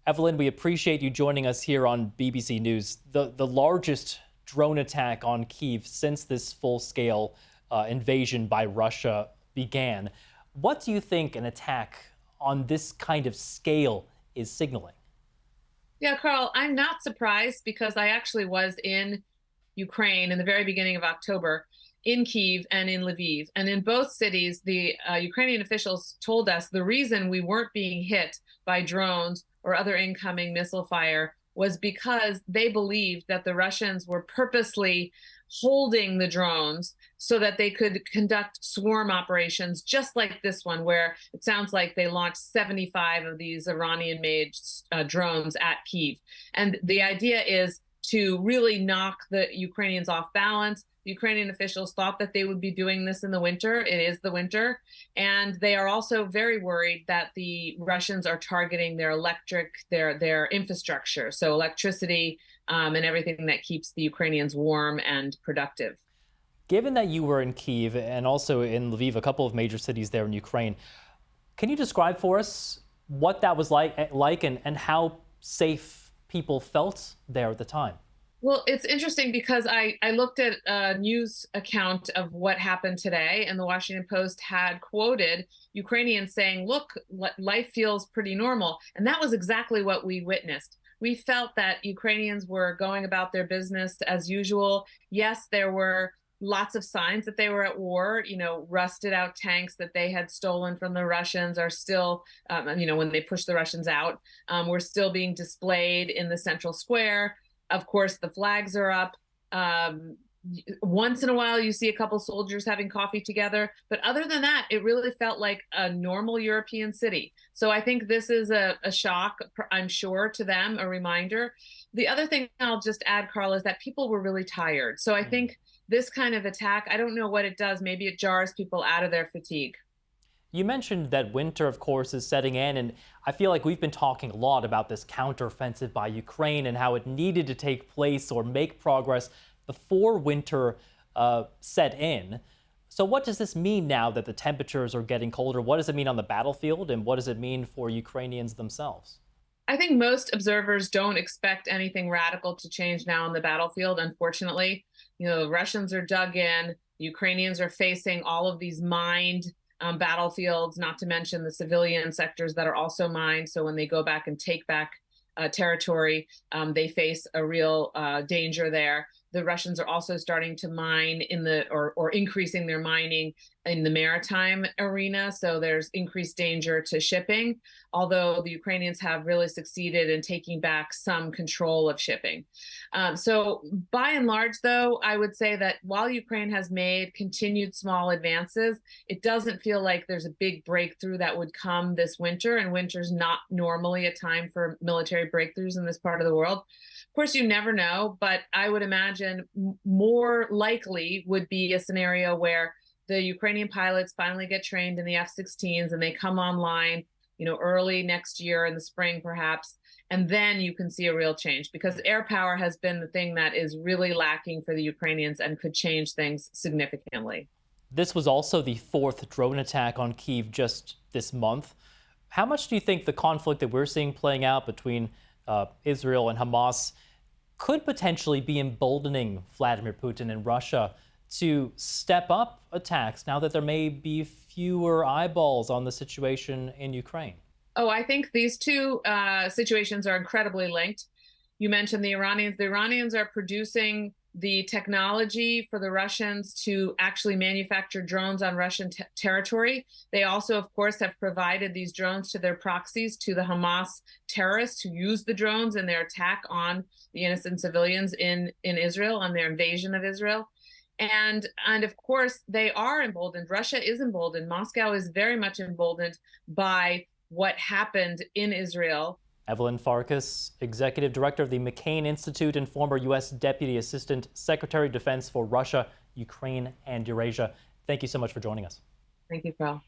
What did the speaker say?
Evelyn, we appreciate you joining us here on BBC News. The largest drone attack on Kyiv since this full-scale invasion by Russia began. What do you think an attack on this kind of scale is signaling? Yeah, Carl, I'm not surprised because I actually was in Ukraine in the very beginning of October, in Kyiv and in Lviv. And in both cities, the Ukrainian officials told us the reason we weren't being hit by drones or other incoming missile fire was because they believed that the Russians were purposely holding the drones so that they could conduct swarm operations just like this one, where it sounds like they launched 75 of these Iranian-made drones at Kyiv. And the idea is to really knock the Ukrainians off balance. The Ukrainian officials thought that they would be doing this in the winter. It is the winter. And they are also very worried that the Russians are targeting their their infrastructure, so electricity and everything that keeps the Ukrainians warm and productive. Given that you were in Kyiv and also in Lviv, a couple of major cities there in Ukraine, can you describe for us what that was like and how safe people felt there at the time? Well, it's interesting because I looked at a news account of what happened today, and the Washington Post had quoted Ukrainians saying, look, life feels pretty normal. And that was exactly what we witnessed. We felt that Ukrainians were going about their business as usual. Yes, there were lots of signs that they were at war. Rusted out tanks that they had stolen from the Russians are still, when they pushed the Russians out, were still being displayed in the central square. Of course, the flags are up. Once in a while, you see a couple soldiers having coffee together. But other than that, it really felt like a normal European city. So I think this is a shock, I'm sure, to them, a reminder. The other thing I'll just add, Carl, is that people were really tired. So I think this kind of attack, I don't know what it does. Maybe it jars people out of their fatigue. You mentioned that winter, of course, is setting in, and I feel like we've been talking a lot about this counteroffensive by Ukraine and how it needed to take place or make progress before winter set in. So what does this mean now that the temperatures are getting colder? What does it mean on the battlefield, and what does it mean for Ukrainians themselves? I think most observers don't expect anything radical to change now on the battlefield, unfortunately. The Russians are dug in, the Ukrainians are facing all of these mined battlefields, not to mention the civilian sectors that are also mined. So when they go back and take back territory, they face a real danger there. The Russians are also starting to mine or increasing their mining in the maritime arena. So there's increased danger to shipping, although the Ukrainians have really succeeded in taking back some control of shipping. So by and large, though, I would say that while Ukraine has made continued small advances, it doesn't feel like there's a big breakthrough that would come this winter. And winter's not normally a time for military breakthroughs in this part of the world. Of course, you never know, but I would imagine more likely would be a scenario where the Ukrainian pilots finally get trained in the F-16s and they come online, early next year in the spring, perhaps, and then you can see a real change, because air power has been the thing that is really lacking for the Ukrainians and could change things significantly. This was also the fourth drone attack on Kyiv just this month. How much do you think the conflict that we're seeing playing out between Israel and Hamas could potentially be emboldening Vladimir Putin and Russia to step up attacks now that there may be fewer eyeballs on the situation in Ukraine? Oh, I think these two situations are incredibly linked. You mentioned the Iranians. The Iranians are producing the technology for the Russians to actually manufacture drones on Russian territory. They also, of course, have provided these drones to their proxies, to the Hamas terrorists who use the drones in their attack on the innocent civilians in Israel, on their invasion of Israel. And of course, they are emboldened. Russia is emboldened. Moscow is very much emboldened by what happened in Israel. Evelyn Farkas, Executive Director of the McCain Institute and former U.S. Deputy Assistant Secretary of Defense for Russia, Ukraine, and Eurasia. Thank you so much for joining us. Thank you, Carl.